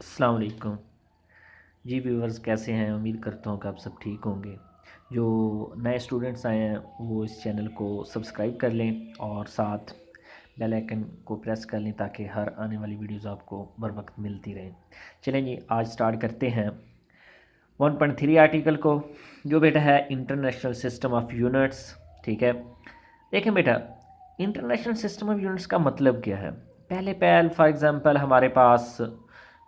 अस्सलाम वालेकुम। जी व्यूवर्स, कैसे हैं? उम्मीद करता हूँ कि आप सब ठीक होंगे। जो नए स्टूडेंट्स आए हैं वो इस चैनल को सब्सक्राइब कर लें और साथ बेल आइकन को प्रेस कर लें ताकि हर आने वाली वीडियोस आपको बर वक्त मिलती रहें। चलें जी, आज स्टार्ट करते हैं 1.3 आर्टिकल को, जो बेटा है इंटरनेशनल सिस्टम ऑफ यूनिट्स। ठीक है, देखें बेटा, इंटरनेशनल सिस्टम ऑफ यूनिट्स का मतलब क्या है। पहले फॉर एग्ज़ाम्पल हमारे पास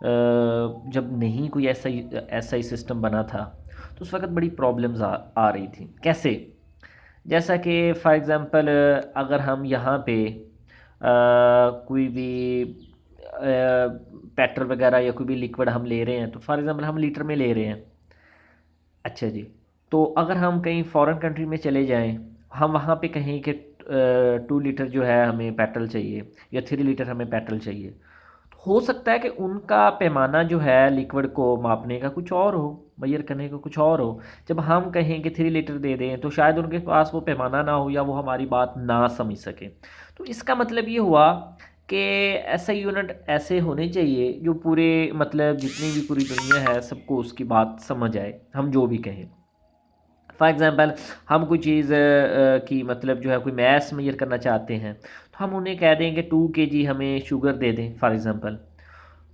जब नहीं कोई ऐसा ही सिस्टम बना था तो उस वक्त बड़ी प्रॉब्लम्स आ रही थी। कैसे? जैसा कि फॉर एग्ज़ाम्पल अगर हम यहाँ पे कोई भी पेट्रोल वगैरह या कोई भी लिक्विड हम ले रहे हैं, तो फॉर एग्ज़ाम्पल हम लीटर में ले रहे हैं। अच्छा जी, तो अगर हम कहीं फॉरेन कंट्री में चले जाएं, हम वहाँ पे कहें कि 2 लीटर जो है हमें पेट्रोल चाहिए या 3 लीटर हमें पेट्रोल चाहिए, तो हो सकता है कि उनका पैमाना जो है लिक्विड को मापने का कुछ और हो, मेजर करने का कुछ और हो। जब हम कहें कि 3 लीटर दे दें तो शायद उनके पास वो पैमाना ना हो या वो हमारी बात ना समझ सके। तो इसका मतलब ये हुआ कि ऐसा यूनिट ऐसे होने चाहिए जो पूरे मतलब जितनी भी पूरी दुनिया है सबको उसकी बात समझ आए, हम जो भी कहें। फॉर एग्ज़ाम्पल हम कोई चीज़ की मतलब जो है कोई मैथ्स मेजर करना चाहते हैं, तो हम उन्हें कह दें कि 2 kg हमें शुगर दे दें फॉर एग्ज़ाम्पल।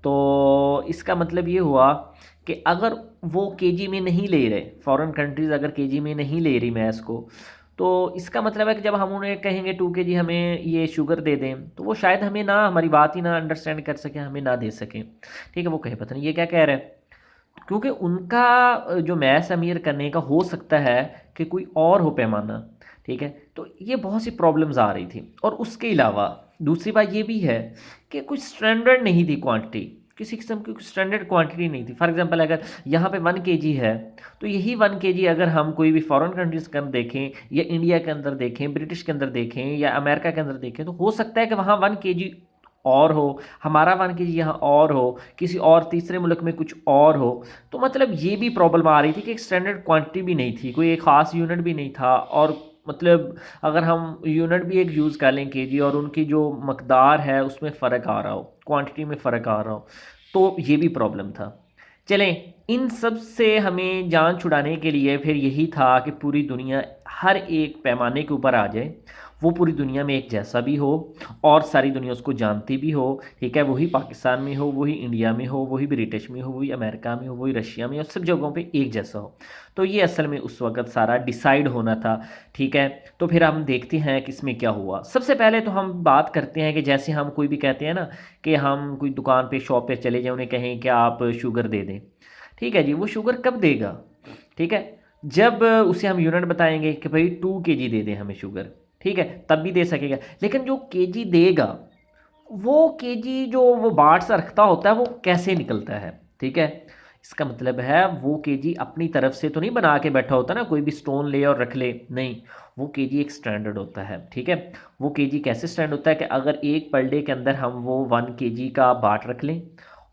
तो इसका मतलब ये हुआ कि अगर वो केजी में नहीं ले रहे, फॉरेन कंट्रीज़ अगर केजी में नहीं ले रही मैथ्स को, तो इसका मतलब है कि जब हम उन्हें कहेंगे 2 kg हमें ये शुगर दे दें, तो वो शायद हमें ना हमारी बात ही ना अंडरस्टैंड कर सकें, हमें ना दे सकें। ठीक है, वो कहे पता नहीं ये क्या कह रहा है, क्योंकि उनका जो मैथ्स अमीर करने का हो सकता है कि कोई और हो पैमाना। ठीक है, तो ये बहुत सी प्रॉब्लम्स आ रही थी। और उसके अलावा दूसरी बात ये भी है कि कुछ स्टैंडर्ड नहीं थी क्वांटिटी, किसी किस्म की कुछ स्टैंडर्ड क्वांटिटी नहीं थी। फॉर एग्जांपल अगर यहाँ पे 1 kg है, तो यही 1 kg अगर हम कोई भी फॉरेन कंट्रीज़ के अंदर देखें या इंडिया के अंदर देखें, ब्रिटिश के अंदर देखें या अमेरिका के अंदर देखें, तो हो सकता है कि वहाँ 1 kg और हो, हमारा 1 kg यहाँ और हो, किसी और तीसरे मुल्क में कुछ और हो। तो मतलब ये भी प्रॉब्लम आ रही थी कि एक स्टैंडर्ड क्वांटिटी भी नहीं थी, कोई एक ख़ास यूनिट भी नहीं था। और मतलब अगर हम यूनिट भी एक यूज़ कर लें केजी, और उनकी जो मकदार है उसमें फ़र्क आ रहा हो, क्वांटिटी में फ़र्क आ रहा हो, तो ये भी प्रॉब्लम था। चलें, इन सब से हमें जान छुड़ाने के लिए फिर यही था कि पूरी दुनिया हर एक पैमाने के ऊपर आ जाए, वो पूरी दुनिया में एक जैसा भी हो और सारी दुनिया उसको जानती भी हो। ठीक है, वही पाकिस्तान में हो, वही इंडिया में हो, वही ब्रिटिश में हो, वही अमेरिका में हो, वही रशिया में हो, सब जगहों पे एक जैसा हो। तो ये असल में उस वक़्त सारा डिसाइड होना था। ठीक है, तो फिर हम देखते हैं कि इसमें क्या हुआ। सबसे पहले तो हम बात करते हैं कि जैसे हम कोई भी कहते हैं ना कि हम कोई दुकान पे शॉप पे चले जाएँ, उन्हें कहें कि आप शुगर दे दें। ठीक है जी, वो शुगर कब देगा? ठीक है, जब उसे हम यूनिट बताएंगे कि भाई 2 kg दे दें हमें शुगर, ठीक है, तब भी दे सकेगा। लेकिन जो केजी देगा, वो केजी जो वो बाट सा रखता होता है, वो कैसे निकलता है? ठीक है, इसका मतलब है वो केजी अपनी तरफ से तो नहीं बना के बैठा होता ना, कोई भी स्टोन ले और रख ले, नहीं। वो केजी एक स्टैंडर्ड होता है। ठीक है, वो केजी कैसे स्टैंड होता है कि अगर एक पर डे के अंदर हम वो 1 kg का बाट रख लें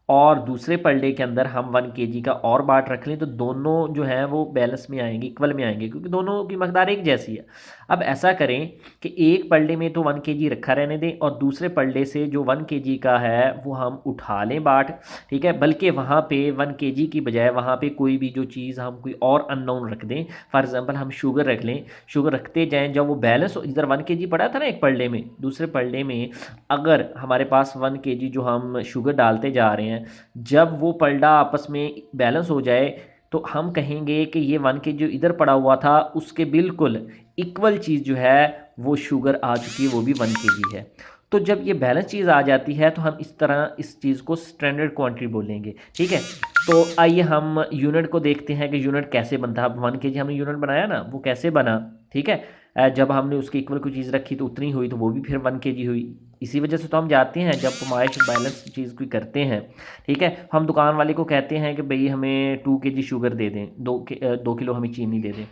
और दूसरे पर डे के अंदर हम 1 kg का और बाट रख लें, तो दोनों जो हैं वो बैलेंस में आएंगे, इक्वल में आएंगे, क्योंकि दोनों की मकदार एक जैसी है। अब ऐसा करें कि एक पर डे में तो 1 kg रखा रहने दें और दूसरे पर डे से जो 1 kg का है वो हम उठा लें बाट। ठीक है, बल्कि वहाँ पे 1 kg की बजाय वहाँ पे कोई भी जो चीज़ हम कोई और अननोन रख दें। फॉर एग्जांपल हम शुगर रख लें, शुगर रखते जाएं, जब वो बैलेंस इधर 1 kg पड़ा था ना एक पर डे में, दूसरे पर डे में अगर हमारे पास 1 kg जो हम शुगर डालते जा रहे हैं, जब वो पलड़ा आपस में बैलेंस हो जाए, तो हम कहेंगे कि ये 1 kg जो इधर पड़ा हुआ था उसके बिल्कुल इक्वल चीज़ जो है वो शुगर आ चुकी है, वो भी 1 kg है। तो जब ये बैलेंस चीज़ आ जाती है तो हम इस तरह इस चीज़ को स्टैंडर्ड क्वांटिटी बोलेंगे। ठीक है, तो आइए हम यूनिट को देखते हैं कि यूनिट कैसे बनता है। अब 1 kg हमने यूनिट बनाया ना, वो कैसे बना? ठीक है, जब हमने उसके इक्वल कोई चीज़ रखी तो उतनी हुई, तो वो भी फिर 1 kg हुई। इसी वजह से तो हम जाते हैं जब कमाइश बैलेंस चीज़ कोई करते हैं। ठीक है, हम दुकान वाले को कहते हैं कि भाई हमें 2 kg शुगर दे दें, 2 किलो हमें चीनी दे दें।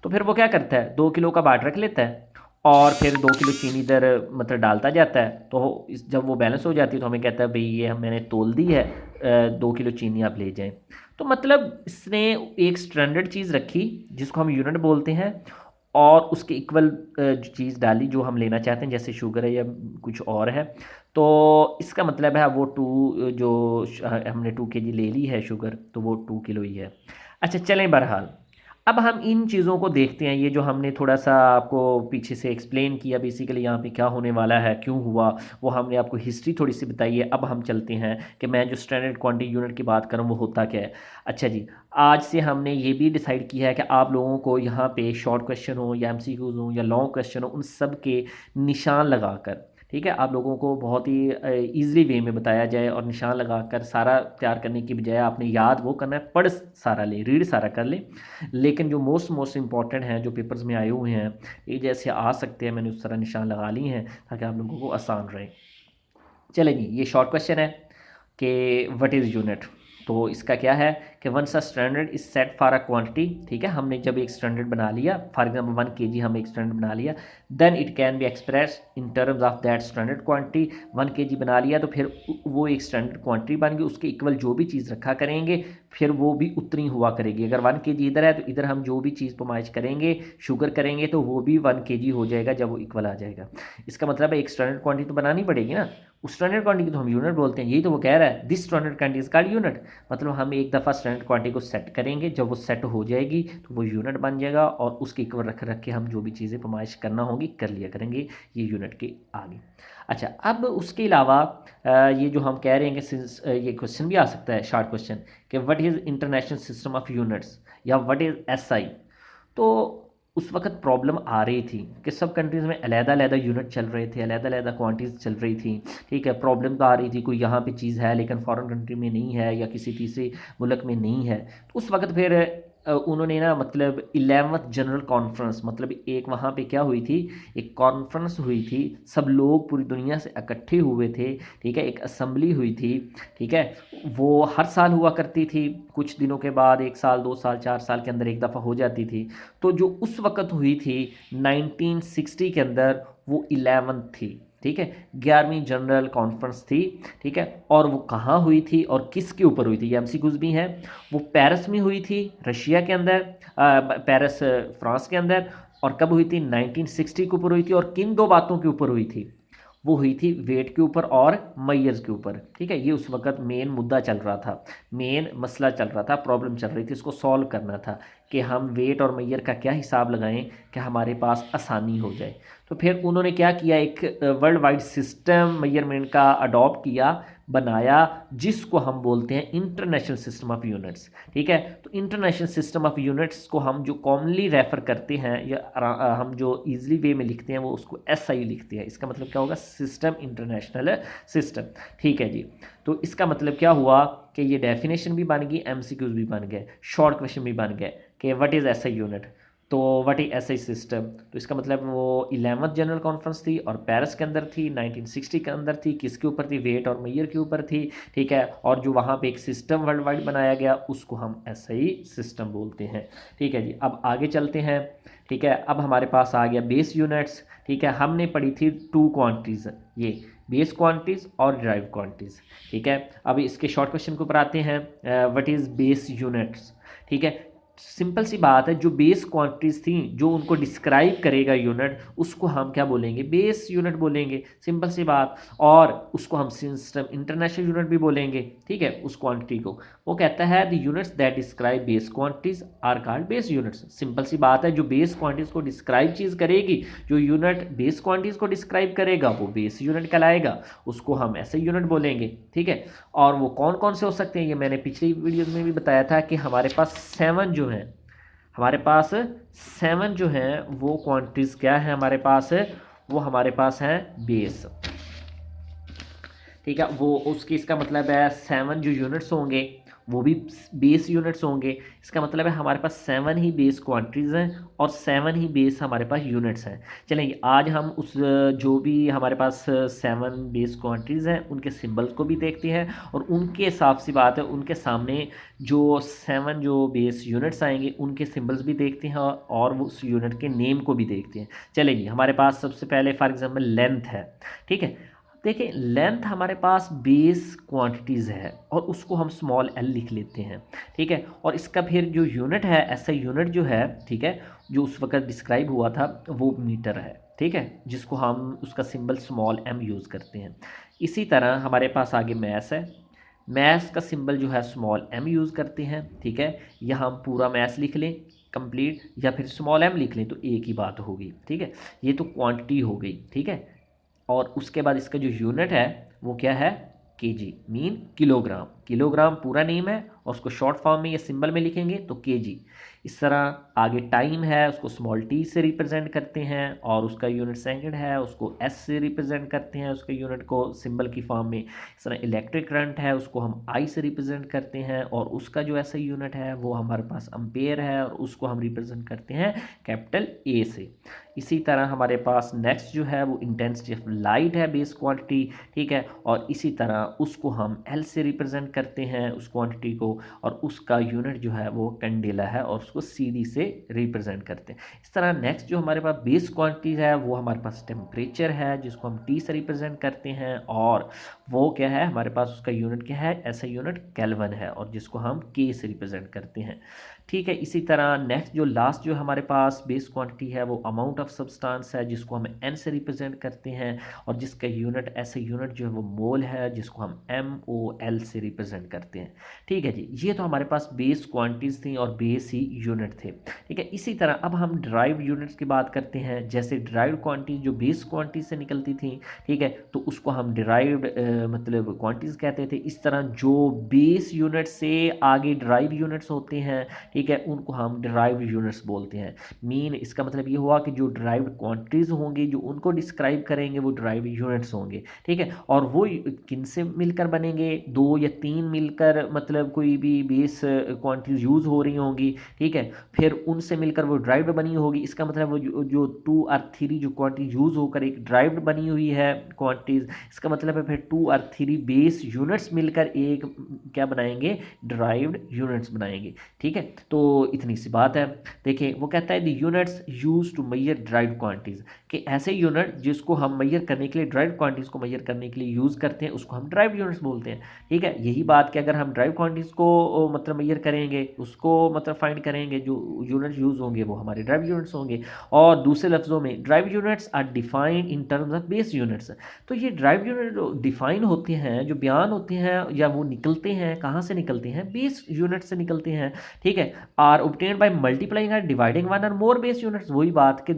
तो फिर वो क्या करता है, 2 किलो का बाट रख लेता है और फिर 2 किलो चीनी इधर मतलब डालता जाता है। तो जब वो बैलेंस हो जाती है तो हमें कहता है भाई ये मैंने तोल दी है, 2 किलो चीनी आप ले जाएं। तो मतलब इसने एक स्टैंडर्ड चीज़ रखी जिसको हम यूनिट बोलते हैं, और उसके इक्वल चीज़ डाली जो हम लेना चाहते हैं, जैसे शुगर है या कुछ और है। तो इसका मतलब है वो 2 जो हमने 2 kg ले ली है शुगर, तो वो 2 किलो ही है। अच्छा चलें, बहरहाल अब हम इन चीज़ों को देखते हैं। ये जो हमने थोड़ा सा आपको पीछे से एक्सप्लेन किया बेसिकली यहाँ पे क्या होने वाला है, क्यों हुआ, वो हमने आपको हिस्ट्री थोड़ी सी बताई है। अब हम चलते हैं कि मैं जो स्टैंडर्ड क्वांटिटी यूनिट की बात करूँ वो होता क्या है। अच्छा जी, आज से हमने ये भी डिसाइड किया है कि आप लोगों को यहाँ पे शॉर्ट क्वेश्चन हो या MCQs हो या लॉन्ग क्वेश्चन हो, उन सब के निशान लगाकर, ठीक है, आप लोगों को बहुत ही ईज़िली वे में बताया जाए, और निशान लगाकर सारा तैयार करने की बजाय आपने याद वो करना है, पढ़ सारा ले, रीड सारा कर ले, लेकिन जो मोस्ट इंपॉर्टेंट हैं जो पेपर्स में आए हुए हैं ये जैसे आ सकते हैं, मैंने उस तरह निशान लगा लिए हैं ताकि आप लोगों को आसान रहे। चले जी, ये शॉर्ट क्वेश्चन है कि व्हाट इज़ यूनिट। तो इसका क्या है कि once a standard is set for a quantity, ठीक है, हमने जब एक स्टैंडर्ड बना लिया, फॉर एग्जांपल 1 kg हम एक स्टैंडर्ड बना लिया, then it can be express in terms of that standard quantity. 1 kg बना लिया तो फिर वो एक स्टैंडर्ड क्वांटिटी बन गई, उसके इक्वल जो भी चीज़ रखा करेंगे फिर वो भी उतनी हुआ करेगी। अगर 1 kg इधर है तो इधर हम जो भी चीज़ पमाइश करेंगे, शुगर करेंगे, तो वो भी 1 kg हो जाएगा जब वो इक्वल आ जाएगा। इसका मतलब है एक स्टैंडर्ड क्वांटिटी तो बनानी पड़ेगी ना, उस स्टैंडर्ड क्वांटिटी तो हम यूनिट बोलते हैं। यही तो वो कह रहा है, this standard quantity is called unit. मतलब हम एक दफ़ा स्टैंडर्ड क्वांटिटी को सेट करेंगे, जब वो सेट हो जाएगी तो वो यूनिट बन जाएगा, और उसके इक्वल रख रख के हम जो भी चीज़ें पमाइश करना होगी कर लिया करेंगे, ये यूनिट के आगे। अच्छा, अब उसके अलावा ये जो हम कह रहे हैं कि ये क्वेश्चन भी आ सकता है शॉर्ट क्वेश्चन कि what is international system of units, या व्हाट इज़ SI। तो उस वक्त प्रॉब्लम आ रही थी कि सब कंट्रीज़ में अलग-अलग यूनिट चल रहे थे, अलग-अलग क्वांटिटीज़ चल रही थी, ठीक है, प्रॉब्लम तो आ रही थी, कोई यहाँ पे चीज़ है लेकिन फॉरेन कंट्री में नहीं है या किसी तीसरे मुल्क में नहीं है। तो उस वक्त फिर उन्होंने ना मतलब 11th जनरल कॉन्फ्रेंस, मतलब एक वहाँ पे क्या हुई थी, एक कॉन्फ्रेंस हुई थी, सब लोग पूरी दुनिया से इकट्ठे हुए थे, ठीक है, एक असेंबली हुई थी, ठीक है, वो हर साल हुआ करती थी, कुछ दिनों के बाद 1 साल 2 साल 4 साल के अंदर एक दफ़ा हो जाती थी। तो जो उस वक़्त हुई थी 1960 के अंदर, वो 11th थी, ठीक है, 11वीं जनरल कॉन्फ्रेंस थी, ठीक है। और वो कहाँ हुई थी और किसके ऊपर हुई थी, ये MCQs भी हैं। वो पेरिस में हुई थी, रशिया के अंदर, पेरिस फ्रांस के अंदर। और कब हुई थी, 1960 के ऊपर हुई थी। और किन 2 बातों के ऊपर हुई थी, वो हुई थी वेट के ऊपर और मैयर्स के ऊपर, ठीक है। ये उस वक्त मेन मुद्दा चल रहा था, मेन मसला चल रहा था, प्रॉब्लम चल रही थी, इसको सॉल्व करना था कि हम वेट और मैयर का क्या हिसाब लगाएं कि हमारे पास आसानी हो जाए। तो फिर उन्होंने क्या किया, एक वर्ल्ड वाइड सिस्टम मेजरमेंट का अडॉप्ट किया, बनाया, जिसको हम बोलते हैं इंटरनेशनल सिस्टम ऑफ यूनिट्स, ठीक है। तो इंटरनेशनल सिस्टम ऑफ यूनिट्स को हम जो कॉमनली रेफ़र करते हैं या हम जो ईजिली वे में लिखते हैं वो उसको SI लिखते हैं। इसका मतलब क्या होगा, सिस्टम इंटरनेशनल सिस्टम, ठीक है जी। तो इसका मतलब क्या हुआ कि ये डेफिनेशन भी बन गई, MCQs भी बन गए, शॉर्ट क्वेश्चन भी बन गए कि व्हाट इज़ SI यूनिट, तो व्हाट इज SI सिस्टम। तो इसका मतलब वो 11th जनरल कॉन्फ्रेंस थी और पेरिस के अंदर थी, 1960 के अंदर थी, किसके ऊपर थी, वेट और मैयर के ऊपर थी, ठीक है। और जो वहाँ पे एक सिस्टम वर्ल्ड वाइड बनाया गया उसको हम SI सिस्टम बोलते हैं, ठीक है जी। अब आगे चलते हैं, ठीक है। अब हमारे पास आ गया बेस यूनिट्स, ठीक है। हमने पढ़ी थी 2 क्वांटिटीज़, ये बेस क्वांटिटीज़ और डिराइव क्वांटिटीज़, ठीक है। अब इसके शॉर्ट क्वेश्चन के ऊपर आते हैं, व्हाट इज़ बेस यूनिट्स, ठीक है। सिंपल सी बात है, जो बेस क्वांटिटीज़ थी जो उनको डिस्क्राइब करेगा यूनिट, उसको हम क्या बोलेंगे, बेस यूनिट बोलेंगे, सिंपल सी बात। और उसको हम सिस्टम इंटरनेशनल यूनिट भी बोलेंगे, ठीक है, उस क्वांटिटी को। वो कहता है the units that describe base quantities are called base units. Simple सी बात है, जो बेस क्वांटिटीज़ को डिस्क्राइब चीज़ करेगी, जो यूनिट बेस क्वांटिटीज़ को डिस्क्राइब करेगा वो बेस यूनिट कहलाएगा, उसको हम ऐसे यूनिट बोलेंगे, ठीक है। और वो कौन कौन से हो सकते हैं, ये मैंने पिछली वीडियोज़ में भी बताया था कि हमारे पास 7 जो हैं, हमारे पास 7 जो हैं वो क्वांटिटीज़ क्या है हमारे पास, वो हमारे पास हैं बेस, ठीक है। वो उसकी इसका मतलब है 7 जो यूनिट्स होंगे वो भी बेस यूनिट्स होंगे। इसका मतलब है हमारे पास 7 ही बेस क्वांटिटीज़ हैं और 7 ही बेस हमारे पास यूनिट्स हैं। चलेंगे आज हम उस जो भी हमारे पास 7 बेस क्वांटिटीज़ हैं उनके सिंबल्स को भी देखते हैं, और उनके हिसाब से बात है उनके सामने जो 7 जो बेस यूनिट्स आएंगे उनके सिंबल्स भी देखते हैं, और वो उस यूनिट के नेम को भी देखते हैं। चलेंगे, हमारे पास सबसे पहले फॉर एग्जाम्पल लेंथ है, ठीक है। देखिए लेंथ हमारे पास बेस क्वांटिटीज़ है और उसको हम स्मॉल एल लिख लेते हैं, ठीक है। और इसका फिर जो यूनिट है, ऐसा यूनिट जो है, ठीक है, जो उस वक्त डिस्क्राइब हुआ था वो मीटर है, ठीक है, जिसको हम उसका सिंबल स्मॉल एम यूज़ करते हैं। इसी तरह हमारे पास आगे मैस है, मैस का सिंबल जो है स्मॉल एम यूज़ करते हैं, ठीक है। यहाँ हम पूरा मैस लिख लें कंप्लीट, या फिर स्मॉल एम लिख लें तो एक ही बात होगी, ठीक है। ये तो क्वांटिटी हो गई, ठीक है। और उसके बाद इसका जो यूनिट है वो क्या है, केजी, मीन किलोग्राम। किलोग्राम पूरा नेम है और उसको शॉर्ट फॉर्म में या सिंबल में लिखेंगे तो केजी। इस तरह आगे टाइम है, उसको स्मॉल टी से रिप्रेजेंट करते हैं और उसका यूनिट सेकंड है, उसको एस से रिप्रेजेंट करते हैं, उसके यूनिट को सिंबल की फॉर्म में। इस तरह इलेक्ट्रिक करंट है, उसको हम आई से रिप्रेजेंट करते हैं और उसका जो ऐसा यूनिट है वो हमारे पास अम्पेयर है और उसको हम रिप्रेजेंट करते हैं कैपिटल ए से। इसी तरह हमारे पास नेक्स्ट जो है वो इंटेंसिटी ऑफ लाइट है, बेस क्वांटिटी, ठीक है। और इसी तरह उसको हम एल से रिप्रेजेंट करते हैं उस क्वांटिटी को, और उसका यूनिट जो है वो कैंडेला है और उसको सी डी से रिप्रेजेंट करते हैं। इस तरह नेक्स्ट जो हमारे पास बेस क्वांटिटी है वो हमारे पास टेम्परेचर है, जिसको हम टी से रिप्रेजेंट करते हैं, और वो क्या है हमारे पास, उसका यूनिट क्या है, ऐसा यूनिट केल्विन है और जिसको हम के से रिप्रेजेंट करते हैं, ठीक है। इसी तरह नेक्स्ट जो लास्ट जो हमारे पास बेस क्वांटिटी है वो अमाउंट ऑफ सब्सटेंस है, जिसको हम एन से रिप्रेजेंट करते हैं और जिसका यूनिट, ऐसा यूनिट जो है वो मोल है, जिसको हम एम ओ एल से रिप्रेजेंट करते हैं, ठीक है जी। ये तो हमारे पास बेस क्वांटिटीज़ थी और बेस ही यूनिट थे, ठीक है। इसी तरह अब हम ड्राइव यूनिट्स की बात करते हैं। जैसे ड्राइव क्वांटिटी जो बेस क्वांटिटी से निकलती थी, ठीक है, तो उसको हम डिराइव्ड मतलब क्वांटिटीज़ कहते थे। इस तरह जो बेस यूनिट से आगे ड्राइव यूनिट्स होते हैं, ठीक है, उनको हम डिराइव्ड यूनिट्स बोलते हैं। मीन इसका मतलब ये हुआ कि जो डिराइव्ड क्वांटिटीज़ होंगी जो उनको डिस्क्राइब करेंगे वो डिराइव्ड यूनिट्स होंगे, ठीक है। और वो किन से मिलकर बनेंगे, दो या तीन मिलकर, मतलब कोई भी बेस क्वांटिटीज यूज़ हो रही होंगी, ठीक है, फिर उनसे मिलकर वो डिराइव्ड बनी होगी। इसका मतलब वो जो टू और थ्री जो क्वांटिटी यूज़ होकर एक डिराइव्ड बनी हुई है क्वांटिटीज़, इसका मतलब है फिर टू और थ्री बेस यूनिट्स मिलकर एक क्या बनाएंगे, डिराइव्ड यूनिट्स बनाएंगे, ठीक है। तो इतनी सी बात है। देखिए वो कहता है the units use to measure derived quantities, कि ऐसे यूनिट जिसको हम मेजर करने के लिए, ड्राइव्ड क्वांटिटीज को मेजर करने के लिए यूज़ करते हैं, उसको हम ड्राइव्ड यूनिट्स बोलते हैं, ठीक है। यही बात कि अगर हम ड्राइव्ड क्वांटिटीज को मतलब मेजर करेंगे, उसको मतलब फाइंड करेंगे, जो यूनिट्स यूज़ होंगे वो हमारे ड्राइव्ड यूनिट्स होंगे। और दूसरे लफ्ज़ों में derived units are defined in terms of base units. तो ये ड्राइव्ड यूनिट डिफाइन होते हैं, जो बयान होते हैं या वो निकलते हैं, कहाँ से निकलते हैं, बेस यूनिट से निकलते हैं, ठीक है। आर obtained by multiplying और डिवाइडिंग वन और मोर बेस यूनिट्स। वही बात कि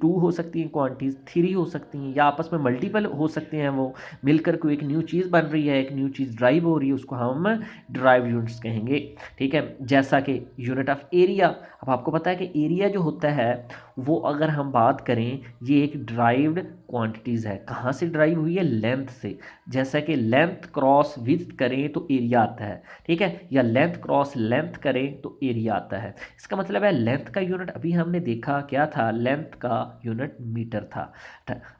टू हो सकती हैं क्वांटिटीज, थ्री हो सकती हैं, या आपस में मल्टीपल हो सकते हैं, वो मिलकर कोई एक न्यू चीज़ बन रही है, एक न्यू चीज़ ड्राइव हो रही है, उसको हम ड्राइव यूनिट्स कहेंगे, ठीक है। जैसा कि यूनिट ऑफ एरिया, अब आपको पता है कि एरिया जो होता है वो अगर हम बात करें, ये एक ड्राइव्ड क्वांटिटीज़ है। कहाँ से ड्राइव हुई है, लेंथ से। जैसा कि लेंथ क्रॉस विड्थ करें तो एरिया आता है, ठीक है, या लेंथ क्रॉस लेंथ करें तो एरिया आता है। इसका मतलब है लेंथ का यूनिट अभी हमने देखा क्या था, लेंथ का यूनिट मीटर था।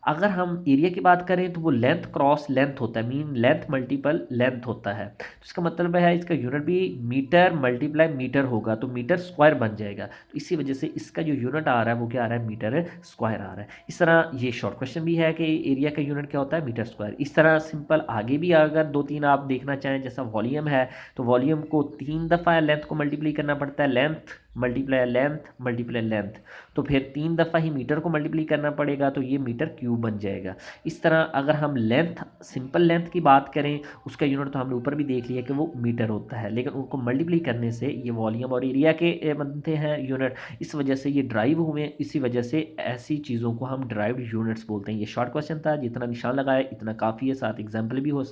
अगर हम एरिया की बात करें तो वो लेंथ क्रॉस लेंथ होता है, मीन लेंथ मल्टीपल लेंथ होता है। तो इसका मतलब है इसका यूनिट भी मीटर मल्टीप्लाई मीटर होगा तो मीटर स्क्वायर बन जाएगा। तो इसी वजह से इसका जो यूनिट आ रहा है वो क्या आ रहा है, मीटर स्क्वायर आ रहा है। इस तरह ये शॉर्ट क्वेश्चन भी है कि एरिया का यूनिट क्या होता है, मीटर स्क्वायर। इस तरह सिंपल आगे भी अगर दो तीन आप देखना चाहें, जैसा वॉल्यूम है तो वॉल्यूम को 3 दफ़ा लेंथ को मल्टीप्लाई करना पड़ता है, length multiply length multiply length, तो फिर 3 दफ़ा ही मीटर को मल्टीप्लाई करना पड़ेगा, तो ये मीटर क्यूब बन जाएगा। इस तरह अगर हम लेंथ, सिंपल लेंथ की बात करें, उसका यूनिट तो हमने ऊपर भी देख लिया कि वो मीटर होता है, लेकिन उनको मल्टीप्लाई करने से ये वॉल्यूम और एरिया के बनते हैं यूनिट। इस वजह से ये ड्राइव हुए, इसी वजह से ऐसी चीज़ों को हम ड्राइव्ड यूनिट्स बोलते हैं। ये शॉर्ट क्वेश्चन था, जितना निशान लगाया इतना काफ़ी है, साथ एग्जाम्पल भी हो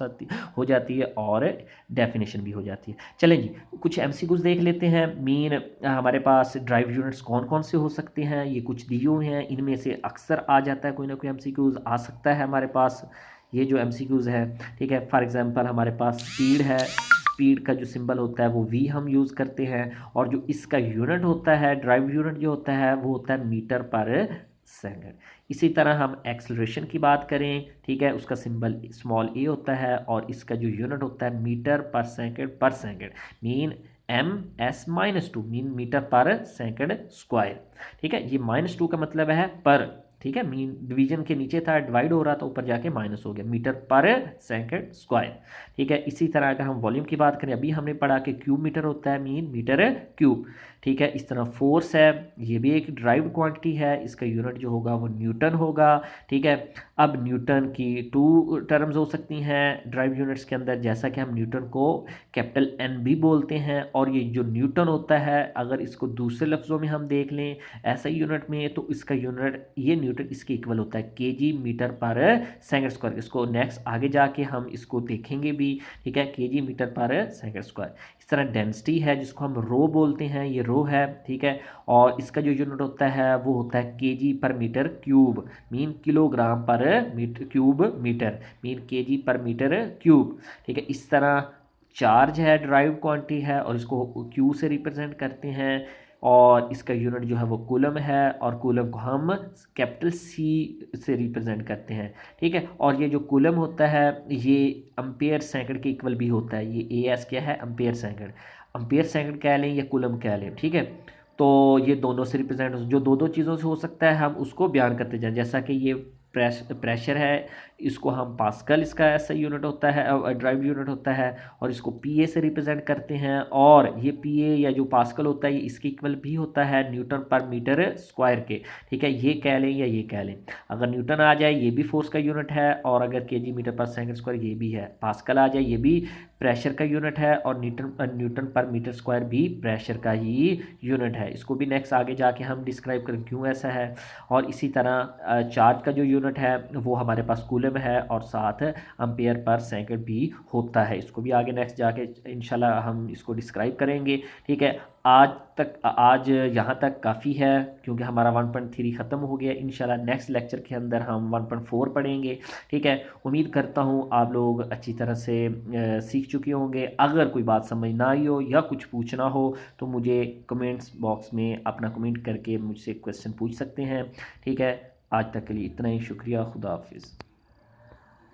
जाती है और डेफिनेशन भी हो जाती है। चलें जी, कुछ एमसीक्यूज देख लेते हैं। मीन हमारे पास ड्राइव यूनिट्स कौन कौन से हो सकते हैं, ये कुछ दिए हुए हैं, इनमें से अक्सर आ जाता है, कोई ना कोई एमसीक्यूज आ सकता है हमारे पास। ये जो एमसीक्यूज है, ठीक है, फॉर एग्जांपल हमारे पास स्पीड है, स्पीड का जो सिंबल होता है वो वी हम यूज़ करते हैं, और जो इसका यूनिट होता है, ड्राइव यूनिट जो होता है वो होता है मीटर पर सेकंड। इसी तरह हम एक्सेलरेशन की बात करें, ठीक है, उसका सिंबल स्मॉल ए होता है और इसका जो यूनिट होता है मीटर पर सेकंड, मीन (-2) मीन मीटर पर सेकंड स्क्वायर, ठीक है। ये (-2) का मतलब है पर, ठीक है, मीन डिवीजन के नीचे था, डिवाइड हो रहा था, ऊपर जाके माइनस हो गया, मीटर पर सेकंड स्क्वायर। ठीक है, इसी तरह अगर हम वॉल्यूम की बात करें, अभी हमने पढ़ा कि क्यूब मीटर होता है, मीन मीटर क्यूब। ठीक है, इस तरह फोर्स है, ये भी एक ड्राइव्ड क्वांटिटी है, इसका यूनिट जो होगा वो न्यूटन होगा। ठीक है, अब न्यूटन की 2 टर्म्स हो सकती हैं ड्राइव यूनिट्स के अंदर, जैसा कि हम न्यूटन को कैपिटल एन भी बोलते हैं, और ये जो न्यूटन होता है अगर इसको दूसरे लफ्ज़ों में हम देख लें ऐसा यूनिट में, तो इसका यूनिट ये न्यूटन इसके इक्वल होता है केजी मीटर पर सेकंड स्क्वायर। इसको नेक्स्ट आगे जाके हम इसको देखेंगे भी। ठीक है, केजी मीटर पर सेकंड स्क्वायर। इस तरह डेंसिटी है जिसको हम रो बोलते हैं, ये रो है। ठीक है, और इसका जो यूनिट होता है वो होता है kg per metre cube, mean kilogram per metre cube metre, mean kg per metre cube. ठीक है, इस तरह चार्ज है, ड्राइव क्वांटिटी है, और इसको क्यू से रिप्रेजेंट करते हैं, और इसका यूनिट जो है वो कूलम है, और कूलम को हम कैपिटल सी से रिप्रेजेंट करते हैं। ठीक है, और ये जो कूलम होता है ये एम्पेयर सेकंड के इक्वल भी होता है, ये ए एस क्या है, एम्पेयर सेकंड। एम्पेयर सेकंड कह लें या कूलम कह लें। ठीक है, तो ये दोनों से रिप्रेजेंट, जो दो दो चीज़ों से हो सकता है हम उसको बयान करते जाएं, जैसा कि ये प्रेशर है, इसको हम पास्कल, इसका ऐसा यूनिट होता है, ड्राइव यूनिट होता है, और इसको पीए से रिप्रेजेंट करते हैं, और ये पीए या जो पास्कल होता है ये इसके इक्वल भी होता है न्यूटन पर मीटर स्क्वायर के। ठीक है, ये कह लें या ये कह लें, अगर न्यूटन आ जाए ये भी फोर्स का यूनिट है, और अगर केजी मीटर पर सेकंड स्क्वायर ये भी है, पास्कल आ जाए ये भी प्रेशर का यूनिट है, और न्यूटन पर मीटर स्क्वायर भी प्रेशर का ही यूनिट है। इसको भी नेक्स्ट आगे जाके हम डिस्क्राइब करें क्यों ऐसा है। और इसी तरह चार्ज का जो यूनिट है वो हमारे पास कूलम है, और साथ एम्पेयर पर सेकंड भी होता है। इसको भी आगे नेक्स्ट जाके इंशाल्लाह हम इसको डिस्क्राइब करेंगे। ठीक है, आज यहाँ तक काफ़ी है, क्योंकि हमारा 1.3 ख़त्म हो गया। इंशाल्लाह नेक्स्ट लेक्चर के अंदर हम 1.4 पढ़ेंगे। ठीक है, उम्मीद करता हूँ आप लोग अच्छी तरह से सीख चुके होंगे। अगर कोई बात समझ ना आई हो या कुछ पूछना हो तो मुझे कमेंट्स बॉक्स में अपना कमेंट करके मुझसे क्वेश्चन पूछ सकते हैं। ठीक है, आज तक के लिए इतना ही, शुक्रिया, खुदा हाफिज़।